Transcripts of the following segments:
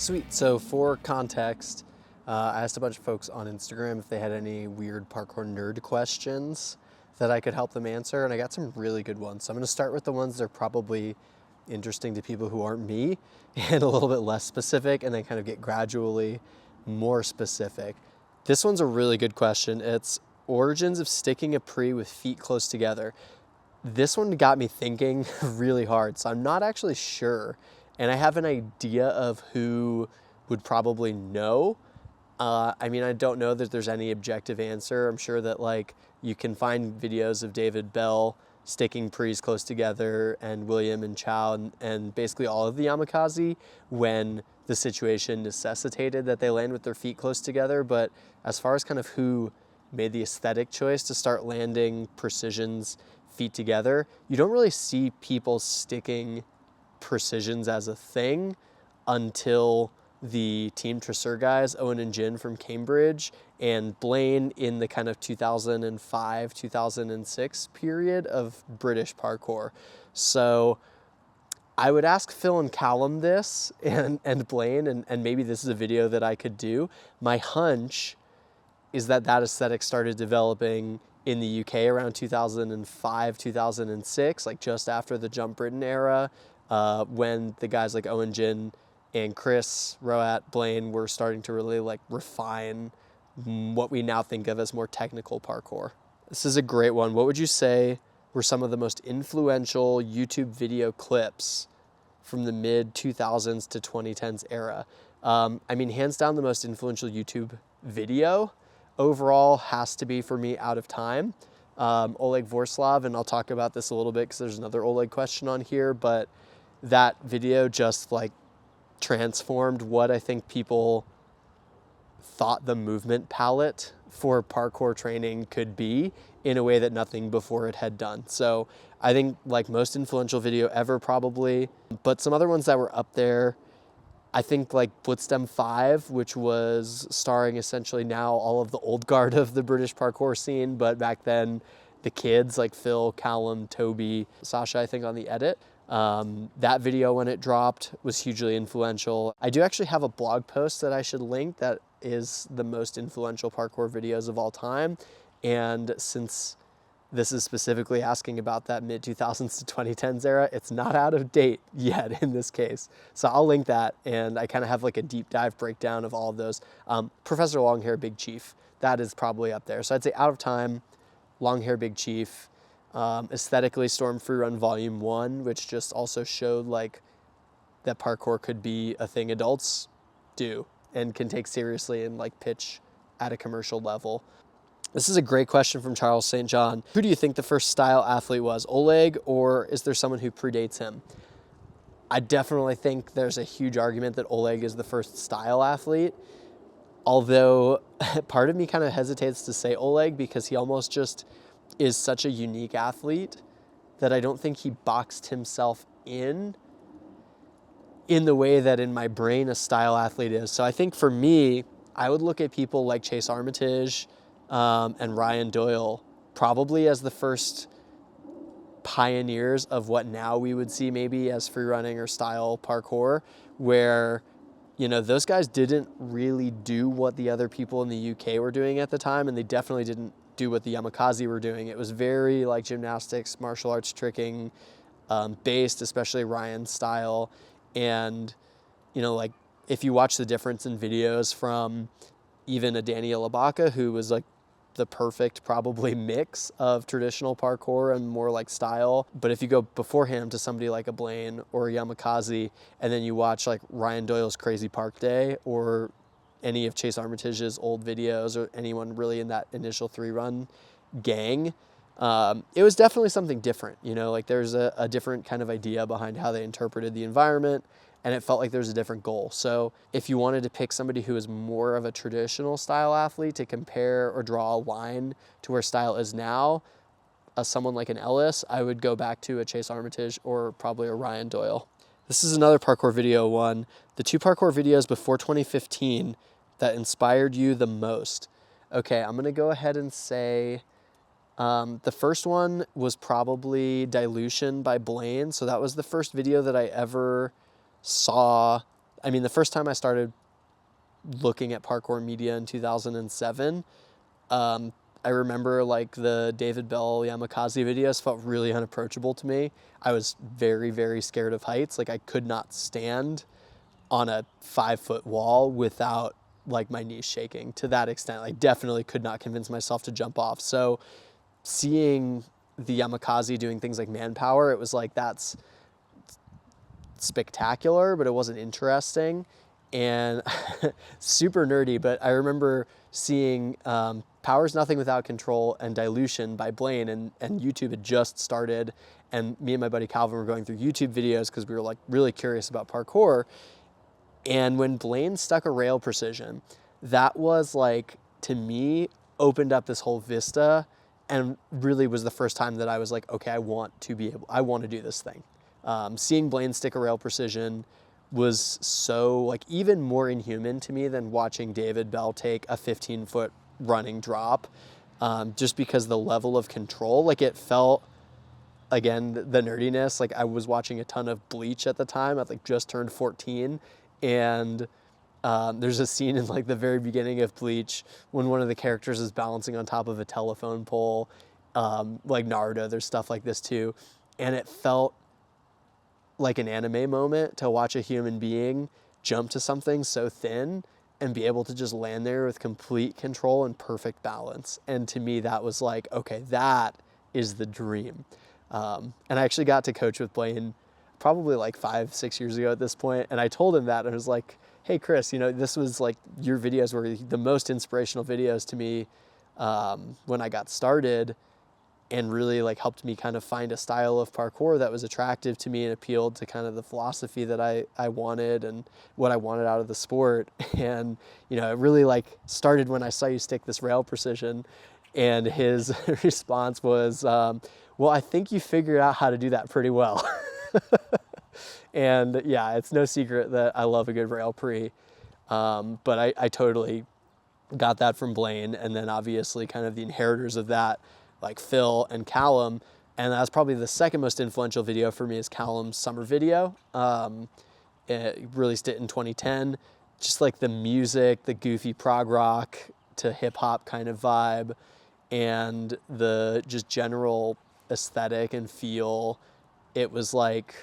Sweet. So for context, I asked a bunch of folks on Instagram if they had any weird parkour nerd questions that I could help them answer, and I got some really good ones. So I'm going to start with the ones that are probably interesting to people who aren't me and a little bit less specific, and then kind of get gradually more specific. This one's a really good question. It's origins of sticking a pre with feet close together. This one got me thinking really hard, so I'm not actually sure. And I have an idea of who would probably know. I mean, I don't know that there's any objective answer. I'm sure that like you can find videos of David Bell sticking prees close together and William and Chow and basically all of the Yamakaze when the situation necessitated that they land with their feet close together. But as far as kind of who made the aesthetic choice to start landing precisions feet together, you don't really see people sticking precisions as a thing until the Team Tresor guys, Owen and Jin from Cambridge, and Blaine in the kind of 2005, 2006 period of British parkour. So I would ask Phil and Callum this, and Blaine, and maybe this is a video that I could do. My hunch is that aesthetic started developing in the UK around 2005, 2006, like just after the Jump Britain era, when the guys like Owen Jin and Chris, Roat, Blaine were starting to really like refine what we now think of as more technical parkour. This is a great one. What would you say were some of the most influential YouTube video clips from the mid 2000s to 2010s era? I mean, hands down the most influential YouTube video overall has to be for me Out of Time. Oleg Vorslav, and I'll talk about this a little bit because there's another Oleg question on here, but that video just like transformed what I think people thought the movement palette for parkour training could be in a way that nothing before it had done. So I think like most influential video ever probably, but some other ones that were up there, I think like Blitzstem 5, which was starring essentially now all of the old guard of the British parkour scene, but back then the kids like Phil, Callum, Toby, Sasha, I think on the edit. That video when it dropped was hugely influential. I do actually have a blog post that I should link that is the most influential parkour videos of all time. And since this is specifically asking about that mid 2000s to 2010s era, it's not out of date yet in this case. So I'll link that, and I kind of have like a deep dive breakdown of all of those. Professor Longhair Big Chief, that is probably up there. So I'd say Out of Time, Longhair Big Chief, aesthetically Storm Free Run Volume 1, which just also showed like that parkour could be a thing adults do and can take seriously and like pitch at a commercial level. This is a great question from Charles St. John. Who do you think the first style athlete was, Oleg, or is there someone who predates him? I definitely think there's a huge argument that Oleg is the first style athlete, although part of me kind of hesitates to say Oleg because he almost just is such a unique athlete that I don't think he boxed himself in the way that in my brain a style athlete is. So I think for me, I would look at people like Chase Armitage and Ryan Doyle probably as the first pioneers of what now we would see maybe as free running or style parkour, where, you know, those guys didn't really do what the other people in the UK were doing at the time, and they definitely didn't do what the Yamakaze were doing. It was very like gymnastics, martial arts tricking based, especially Ryan's style. And, you know, like if you watch the difference in videos from even a Daniel Abaka, who was like the perfect probably mix of traditional parkour and more like style. But if you go beforehand to somebody like a Blaine or a Yamakaze, and then you watch like Ryan Doyle's Crazy Park Day or any of Chase Armitage's old videos or anyone really in that initial three run gang, it was definitely something different. You know, like there's a different kind of idea behind how they interpreted the environment, and it felt like there was a different goal. So if you wanted to pick somebody who is more of a traditional style athlete to compare or draw a line to where style is now, someone like an Elis, I would go back to a Chase Armitage or probably a Ryan Doyle. This is another parkour video one. The two parkour videos before 2015 that inspired you the most. Okay, I'm gonna go ahead and say the first one was probably Dilution by Blaine. So that was the first video that I ever saw I mean, the first time I started looking at parkour media in 2007, I remember like the David Bell Yamakasi videos felt really unapproachable to me. I was very, very scared of heights. Like I could not stand on a 5-foot wall without like my knees shaking to that extent. I definitely could not convince myself to jump off. So seeing the Yamakasi doing things like manpower, it was like, that's spectacular, but it wasn't interesting and super nerdy. But I remember seeing Power's Nothing Without Control and Dilution by Blaine, and YouTube had just started, and me and my buddy Calvin were going through YouTube videos because we were like really curious about parkour. And when Blaine stuck a rail precision, that was like, to me, opened up this whole vista and really was the first time that I was like, okay, I want to do this thing. Seeing Blaine stick a rail precision was so like even more inhuman to me than watching David Bell take a 15-foot running drop, just because the level of control, like it felt, again, the nerdiness, like I was watching a ton of Bleach at the time. I like just turned 14, and there's a scene in like the very beginning of Bleach when one of the characters is balancing on top of a telephone pole, like Naruto, there's stuff like this too, and it felt like an anime moment to watch a human being jump to something so thin and be able to just land there with complete control and perfect balance. And to me, that was like, okay, that is the dream. And I actually got to coach with Blaine probably like 5-6 years ago at this point. And I told him that, and I was like, hey, Chris, you know, this was like, your videos were the most inspirational videos to me when I got started, and really like helped me kind of find a style of parkour that was attractive to me and appealed to kind of the philosophy that I wanted and what I wanted out of the sport. And, you know, it really like started when I saw you stick this rail precision, and his response was, well, I think you figured out how to do that pretty well. And yeah, it's no secret that I love a good rail pre, but I totally got that from Blaine, and then obviously kind of the inheritors of that, like Phil and Callum. And that's probably the second most influential video for me, is Callum's summer video. It released it in 2010. Just like the music, the goofy prog rock to hip hop kind of vibe, and the just general aesthetic and feel. It was like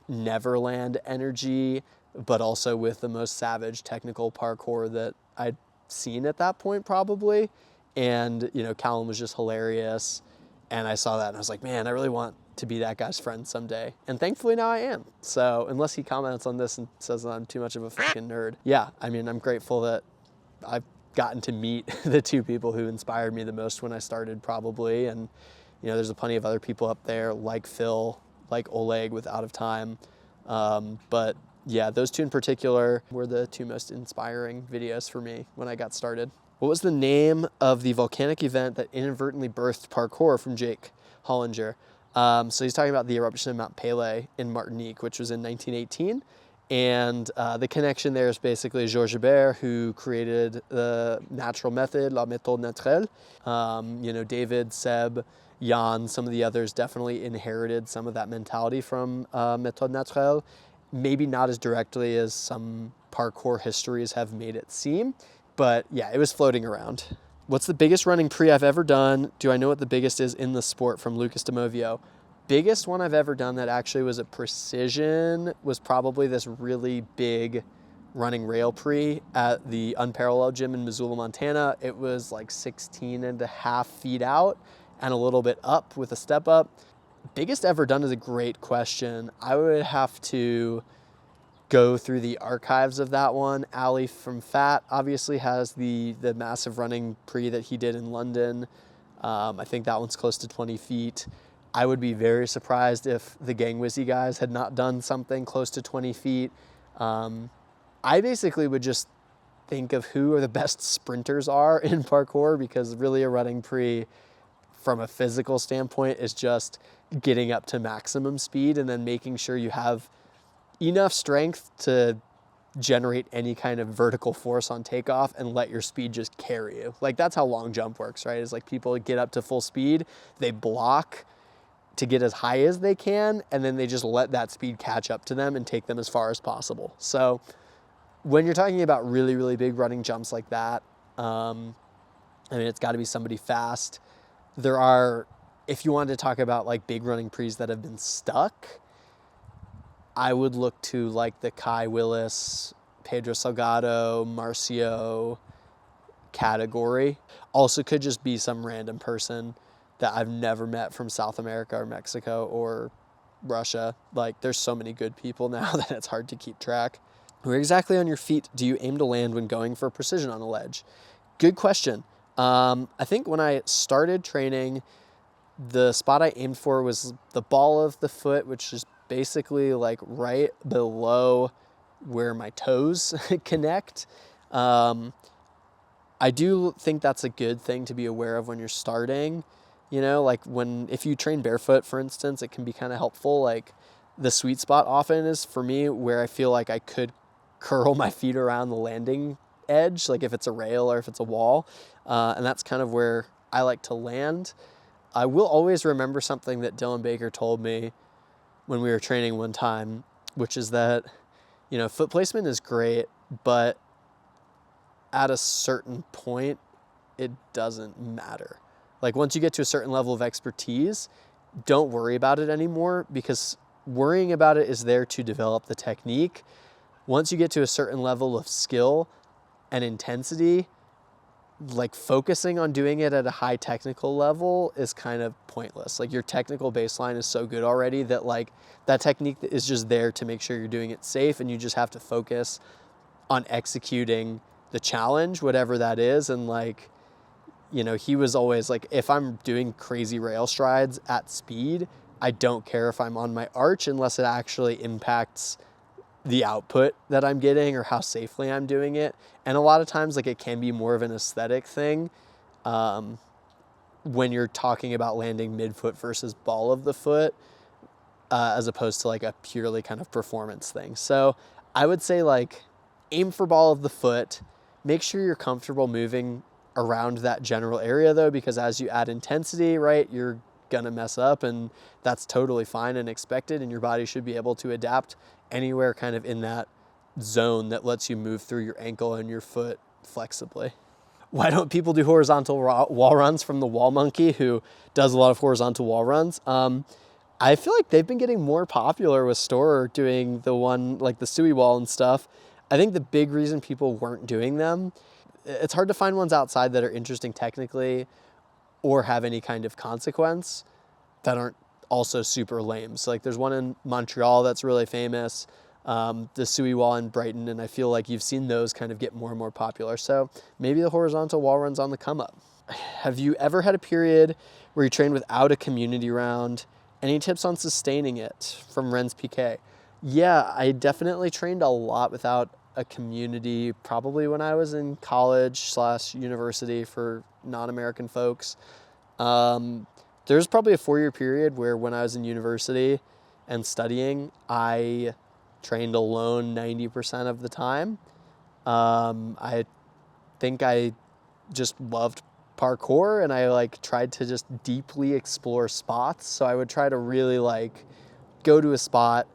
Neverland energy, but also with the most savage technical parkour that I'd seen at that point probably. And, you know, Callum was just hilarious. And I saw that and I was like, man, I really want to be that guy's friend someday. And thankfully now I am. So unless he comments on this and says that I'm too much of a fucking nerd. Yeah, I mean, I'm grateful that I've gotten to meet the two people who inspired me the most when I started probably. And, you know, there's plenty of other people up there like Phil, like Oleg with Out of Time. But yeah, those two in particular were the two most inspiring videos for me when I got started. What was the name of the volcanic event that inadvertently birthed parkour, from Jake Hollinger? So he's talking about the eruption of Mount Pelée in Martinique, which was in 1918. And the connection there is basically Georges Hébert, who created the natural method, la méthode naturelle. You know, David, Seb, Jan, some of the others definitely inherited some of that mentality from méthode naturelle. Maybe not as directly as some parkour histories have made it seem. But yeah, it was floating around. What's the biggest running pre I've ever done? Do I know what the biggest is in the sport? From Lucas DeMovio. Biggest one I've ever done that actually was a precision was probably this really big running rail pre at the Unparalleled gym in Missoula, Montana. It was like 16.5 feet out and a little bit up with a step up. Biggest ever done is a great question. I would have to go through the archives of that one. Ali from Fat obviously has the massive running pre that he did in London. I think that one's close to 20 feet. I would be very surprised if the Gang Wizzy guys had not done something close to 20 feet. I basically would just think of who are the best sprinters are in parkour, because really a running pre from a physical standpoint is just getting up to maximum speed and then making sure you have enough strength to generate any kind of vertical force on takeoff and let your speed just carry you. Like that's how long jump works, right? It's like people get up to full speed, they block to get as high as they can, and then they just let that speed catch up to them and take them as far as possible. So when you're talking about really, really big running jumps like that, I mean, it's got to be somebody fast. There are, if you wanted to talk about like big running prees that have been stuck, I would look to like the Kai Willis, Pedro Salgado, Marcio category. Also could just be some random person that I've never met from South America or Mexico or Russia. Like, there's so many good people now that it's hard to keep track. Where exactly on your feet do you aim to land when going for precision on a ledge? Good question. I think when I started training, the spot I aimed for was the ball of the foot, which is basically like right below where my toes connect. I do think that's a good thing to be aware of when you're starting. You know, like if you train barefoot, for instance, it can be kind of helpful. Like, the sweet spot often is for me where I feel like I could curl my feet around the landing edge, like if it's a rail or if it's a wall. And that's kind of where I like to land. I will always remember something that Dylan Baker told me when we were training one time, which is that, you know, foot placement is great, but at a certain point, it doesn't matter. Like, once you get to a certain level of expertise, don't worry about it anymore, because worrying about it is there to develop the technique. Once you get to a certain level of skill and intensity, like focusing on doing it at a high technical level is kind of pointless. Like, your technical baseline is so good already that like that technique is just there to make sure you're doing it safe, and you just have to focus on executing the challenge, whatever that is. And like, you know, he was always like, if I'm doing crazy rail strides at speed, I don't care if I'm on my arch unless it actually impacts the output that I'm getting or how safely I'm doing it. And a lot of times, like, it can be more of an aesthetic thing when you're talking about landing midfoot versus ball of the foot, as opposed to like a purely kind of performance thing. So I would say, like, aim for ball of the foot. Make sure you're comfortable moving around that general area though, because as you add intensity, right, you're gonna mess up, and that's totally fine and expected, and your body should be able to adapt anywhere kind of in that zone that lets you move through your ankle and your foot flexibly. Why don't people do horizontal wall runs from the Wall Monkey, who does a lot of horizontal wall runs? I feel like they've been getting more popular with Storer doing the one like the Sui wall and stuff. I think the big reason people weren't doing them, it's hard to find ones outside that are interesting technically or have any kind of consequence that aren't also super lame. So like, there's one in Montreal that's really famous, the Sui wall in Brighton, and I feel like you've seen those kind of get more and more popular. So maybe the horizontal wall run's on the come up. Have you ever had a period where you trained without a community round? Any tips on sustaining it? From Ren's PK. Yeah, I definitely trained a lot without a community, probably when I was in college/university for non-American folks. There's probably a 4-year period where when I was in university and studying, I trained alone 90% of the time. I think I just loved parkour, and I like tried to just deeply explore spots. So I would try to really like go to a spot,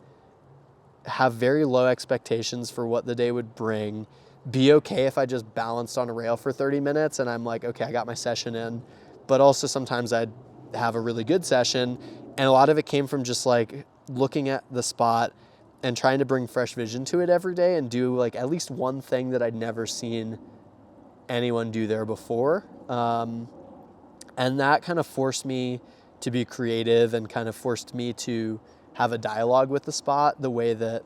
have very low expectations for what the day would bring, be okay if I just balanced on a rail for 30 minutes and I'm like, okay, I got my session in. But also sometimes I'd have a really good session, and a lot of it came from just like looking at the spot and trying to bring fresh vision to it every day and do like at least one thing that I'd never seen anyone do there before. And that kind of forced me to be creative and kind of forced me to have a dialogue with the spot the way that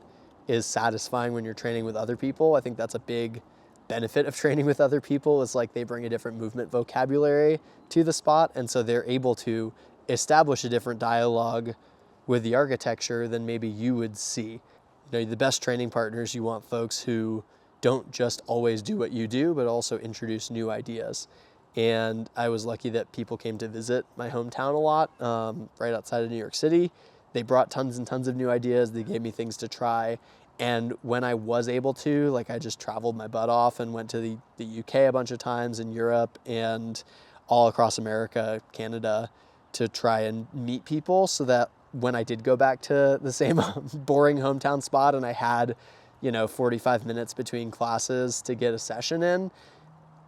is satisfying when you're training with other people. I think that's a big benefit of training with other people, is like they bring a different movement vocabulary to the spot, and so they're able to establish a different dialogue with the architecture than maybe you would see. You know, the best training partners, you want folks who don't just always do what you do, but also introduce new ideas. And I was lucky that people came to visit my hometown a lot, right outside of New York City. They brought tons and tons of new ideas. They gave me things to try. And when I was able to, like, I just traveled my butt off and went to the UK a bunch of times, and Europe, and all across America, Canada, to try and meet people, so that when I did go back to the same boring hometown spot and I had 45 minutes between classes to get a session in.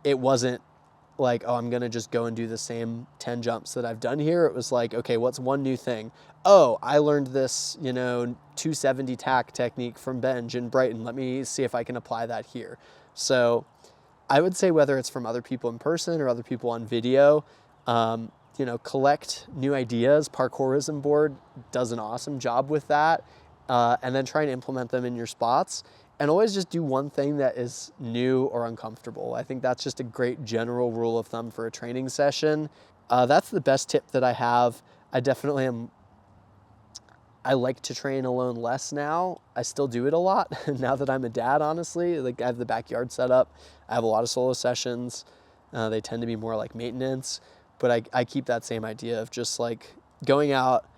It wasn't like, oh, I'm going to just go and do the same 10 jumps that I've done here. It was like, okay, what's one new thing? Oh, I learned this, 270 tack technique from Benj in Brighton. Let me see if I can apply that here. So I would say whether it's from other people in person or other people on video, collect new ideas. Parkourism Board does an awesome job with that. And then try and implement them in your spots. And always just do one thing that is new or uncomfortable. I think that's just a great general rule of thumb for a training session. That's the best tip that I have. I like to train alone less now. I still do it a lot now that I'm a dad, honestly. Like, I have the backyard set up. I have a lot of solo sessions. They tend to be more like maintenance, but I keep that same idea of just like going out,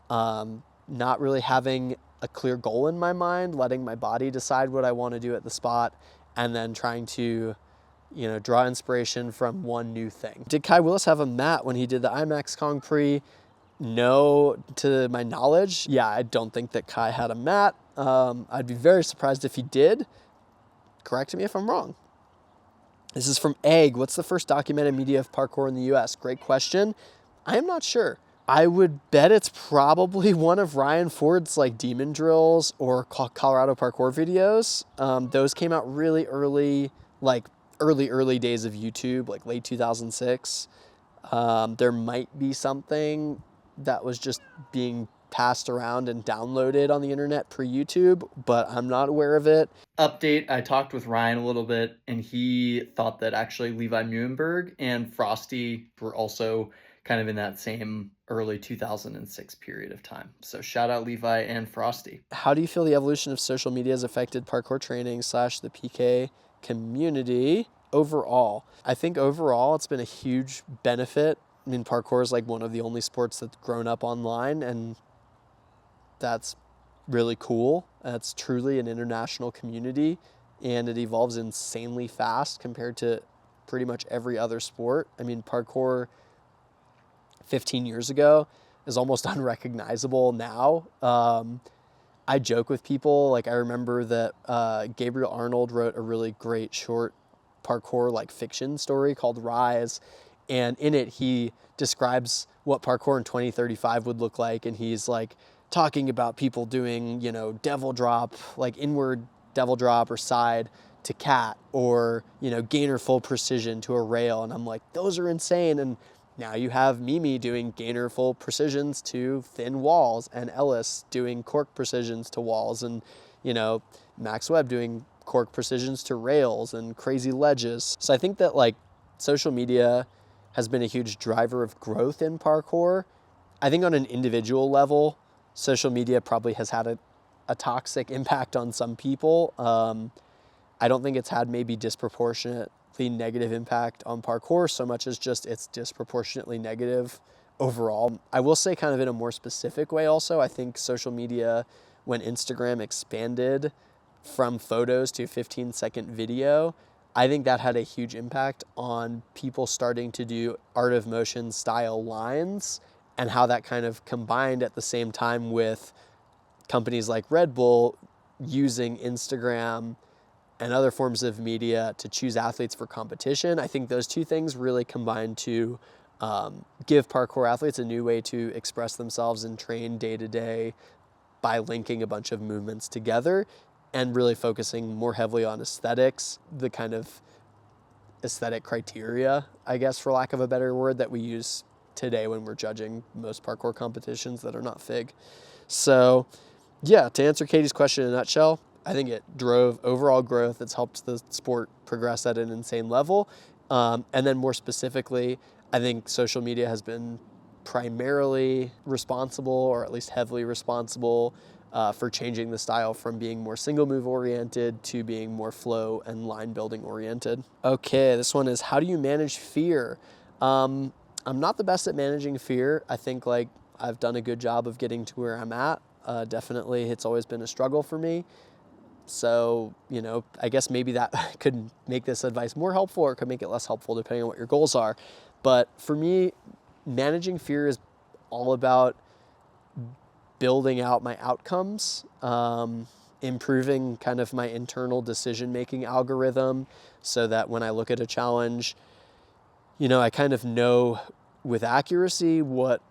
not really having a clear goal in my mind, letting my body decide what I want to do at the spot, and then trying to, draw inspiration from one new thing. Did Kai Willis have a mat when he did the IMAX Kong Prix? No, to my knowledge. Yeah, I don't think that Kai had a mat. I'd be very surprised if he did. Correct me if I'm wrong. This is from Egg. What's the first documented media of parkour in the US? Great question. I am not sure. I would bet it's probably one of Ryan Ford's like demon drills or Colorado parkour videos. Those came out really early, like early days of YouTube, like late 2006. There might be something that was just being passed around and downloaded on the internet pre-YouTube, but I'm not aware of it. Update, I talked with Ryan a little bit, and he thought that actually Levi Muhlenberg and Frosty were also kind of in that same early 2006 period of time. So shout out Levi and Frosty. How do you feel the evolution of social media has affected parkour training / the PK community overall? I think overall it's been a huge benefit. I mean, parkour is like one of the only sports that's grown up online, and that's really cool. It's truly an international community, and it evolves insanely fast compared to pretty much every other sport. I mean, parkour 15 years ago is almost unrecognizable now. I joke with people, like I remember that Gabriel Arnold wrote a really great short parkour like fiction story called Rise, and in it he describes what parkour in 2035 would look like, and he's like talking about people doing, devil drop, like inward devil drop or side to cat, or, gainer full precision to a rail. And I'm like, those are insane. And now you have Mimi doing gainer full precisions to thin walls, and Elis doing cork precisions to walls, and, Max Webb doing cork precisions to rails and crazy ledges. So I think that like social media has been a huge driver of growth in parkour. I think on an individual level, social media probably has had a toxic impact on some people. I don't think it's had maybe disproportionately negative impact on parkour so much as just it's disproportionately negative overall. I will say kind of in a more specific way also, I think social media, when Instagram expanded from photos to 15-second video, I think that had a huge impact on people starting to do art of motion style lines, and how that kind of combined at the same time with companies like Red Bull using Instagram and other forms of media to choose athletes for competition. I think those two things really combined to give parkour athletes a new way to express themselves and train day to day by linking a bunch of movements together and really focusing more heavily on aesthetics, the kind of aesthetic criteria, I guess, for lack of a better word, that we use today when we're judging most parkour competitions that are not FIG. So yeah, to answer Katie's question in a nutshell, I think it drove overall growth. It's helped the sport progress at an insane level. And then more specifically, I think social media has been primarily responsible, or at least heavily responsible, for changing the style from being more single move oriented to being more flow and line building oriented. Okay, this one is, how do you manage fear? I'm not the best at managing fear. I think like I've done a good job of getting to where I'm at. Definitely it's always been a struggle for me. So, I guess maybe that could make this advice more helpful, or could make it less helpful depending on what your goals are. But for me, managing fear is all about building out my outcomes. improving kind of my internal decision-making algorithm so that when I look at a challenge, I kind of know with accuracy what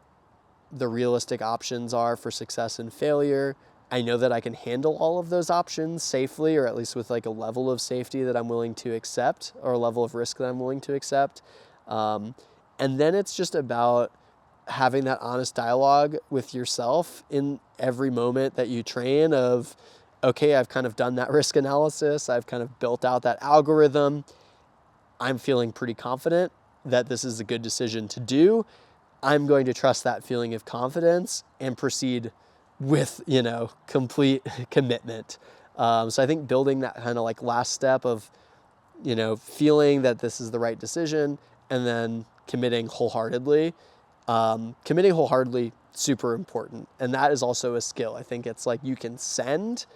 the realistic options are for success and failure. I know that I can handle all of those options safely, or at least with like a level of safety that I'm willing to accept, or a level of risk that I'm willing to accept. And then it's just about having that honest dialogue with yourself in every moment that you train of, okay, I've kind of done that risk analysis. I've kind of built out that algorithm. I'm feeling pretty confident that this is a good decision to do. I'm going to trust that feeling of confidence and proceed with, complete commitment. So I think building that kind of like last step of, feeling that this is the right decision and then committing wholeheartedly. Super important. And that is also a skill. I think it's like you can send,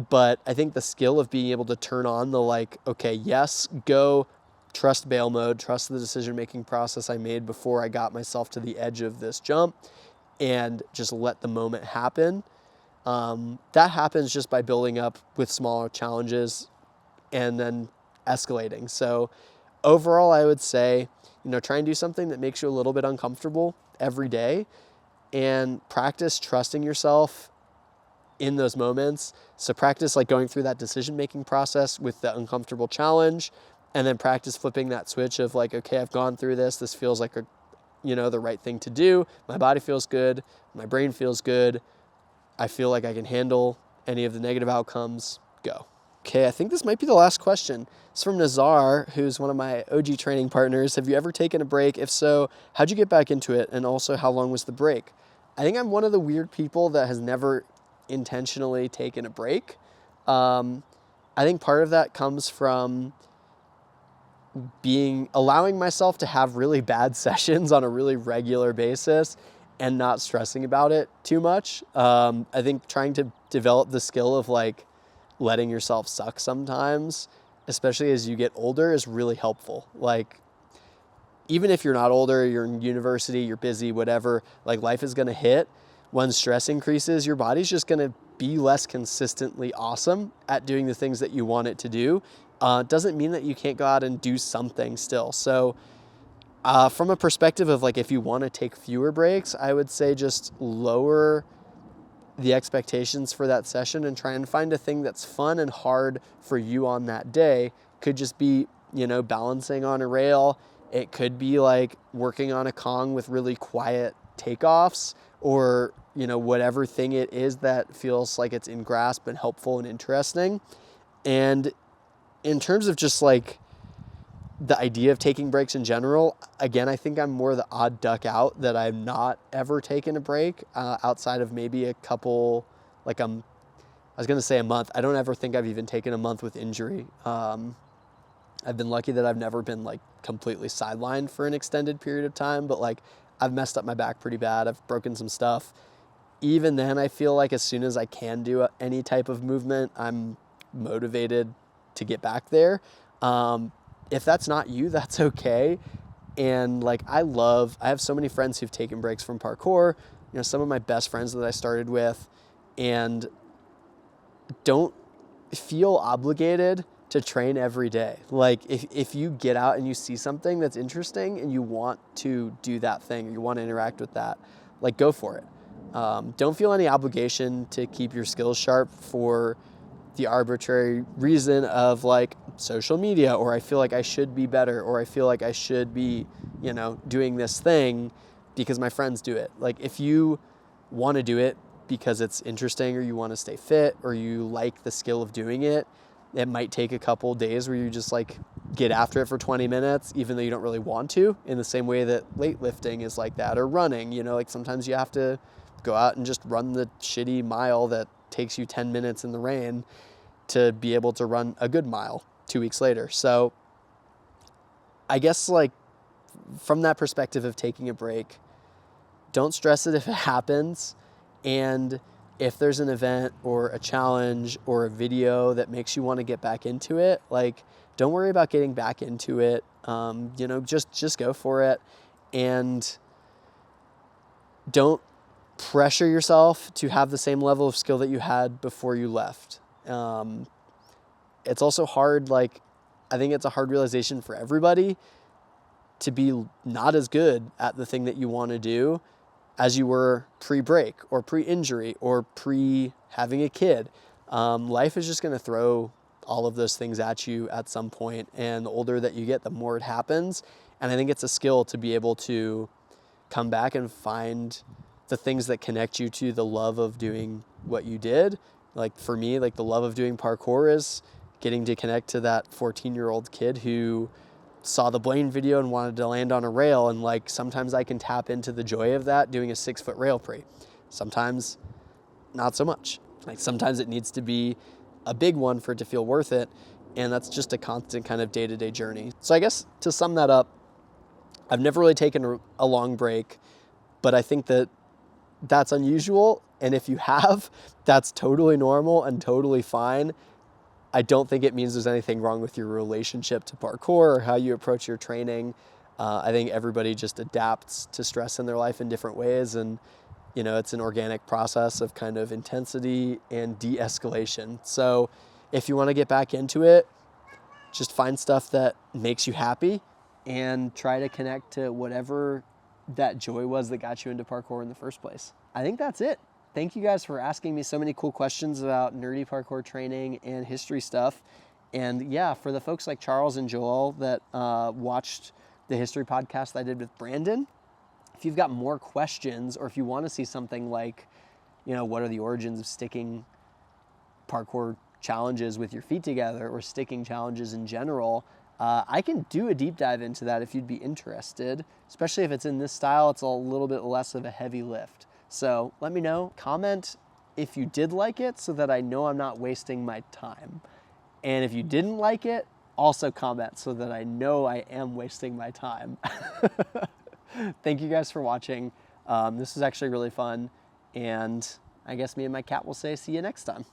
but I think the skill of being able to turn on the like, okay, yes, go, trust bail mode, trust the decision-making process I made before I got myself to the edge of this jump, and just let the moment happen. That happens just by building up with smaller challenges and then escalating. So overall, I would say, try and do something that makes you a little bit uncomfortable every day and practice trusting yourself in those moments. So practice like going through that decision-making process with the uncomfortable challenge, and then practice flipping that switch of like, okay, I've gone through this. This feels like the right thing to do. My body feels good. My brain feels good. I feel like I can handle any of the negative outcomes. Go. Okay, I think this might be the last question. It's from Nazar, who's one of my OG training partners. Have you ever taken a break? If so, how'd you get back into it? And also, how long was the break? I think I'm one of the weird people that has never intentionally taken a break. I think part of that comes from allowing myself to have really bad sessions on a really regular basis and not stressing about it too much. I think trying to develop the skill of like letting yourself suck sometimes, especially as you get older, is really helpful. Like, even if you're not older, you're in university, you're busy, whatever, like life is going to hit. When stress increases, your body's just going to be less consistently awesome at doing the things that you want it to do. Doesn't mean that you can't go out and do something still. So from a perspective of like, if you want to take fewer breaks, I would say just lower the expectations for that session and try and find a thing that's fun and hard for you on that day. Could just be, balancing on a rail. It could be like working on a Kong with really quiet takeoffs, or, whatever thing it is that feels like it's in grasp and helpful and interesting. And in terms of just like the idea of taking breaks in general, again, I think I'm more the odd duck out that I'm not ever taken a break outside of maybe a couple, I was going to say a month. I don't ever think I've even taken a month with injury. I've been lucky that I've never been like completely sidelined for an extended period of time, but like I've messed up my back pretty bad. I've broken some stuff. Even then, I feel like as soon as I can do any type of movement, I'm motivated to get back there. If that's not you, that's okay. And like, I have so many friends who've taken breaks from parkour, some of my best friends that I started with, and don't feel obligated to train every day. Like if you get out and you see something that's interesting and you want to do that thing, or you want to interact with that, like go for it. Don't feel any obligation to keep your skills sharp for the arbitrary reason of like social media, or I feel like I should be better, or I feel like I should be, doing this thing because my friends do it. Like if you want to do it because it's interesting, or you want to stay fit, or you like the skill of doing it, it might take a couple days where you just like get after it for 20 minutes, even though you don't really want to, in the same way that weightlifting is like that, or running, like sometimes you have to go out and just run the shitty mile that takes you 10 minutes in the rain to be able to run a good mile 2 weeks later. So I guess like from that perspective of taking a break, don't stress it if it happens. And if there's an event or a challenge or a video that makes you want to get back into it, like don't worry about getting back into it. Just go for it, and don't pressure yourself to have the same level of skill that you had before you left. It's also hard, like, I think it's a hard realization for everybody to be not as good at the thing that you want to do as you were pre-break or pre-injury or pre-having a kid. Life is just going to throw all of those things at you at some point, and the older that you get, the more it happens. And I think it's a skill to be able to come back and find the things that connect you to the love of doing what you did. Like for me, like the love of doing parkour is getting to connect to that 14-year-old kid who saw the Blaine video and wanted to land on a rail. And like, sometimes I can tap into the joy of that doing a 6-foot rail pre. Sometimes not so much. Like sometimes it needs to be a big one for it to feel worth it. And that's just a constant kind of day-to-day journey. So I guess to sum that up, I've never really taken a long break, but I think that that's unusual. And if you have, that's totally normal and totally fine. I don't think it means there's anything wrong with your relationship to parkour or how you approach your training. I think everybody just adapts to stress in their life in different ways. And, you know, it's an organic process of kind of intensity and de-escalation. So if you want to get back into it, just find stuff that makes you happy and try to connect to whatever that joy was that got you into parkour in the first place. I think that's it. Thank you guys for asking me so many cool questions about nerdy parkour training and history stuff. And yeah, for the folks like Charles and Joel that watched the history podcast that I did with Brandon, if you've got more questions or if you want to see something like, you know, what are the origins of sticking parkour challenges with your feet together or sticking challenges in general, I can do a deep dive into that if you'd be interested, especially if it's in this style. It's a little bit less of a heavy lift. So let me know. Comment if you did like it so that I know I'm not wasting my time. And if you didn't like it, also comment so that I know I am wasting my time. Thank you guys for watching. This was actually really fun. And I guess me and my cat will say see you next time.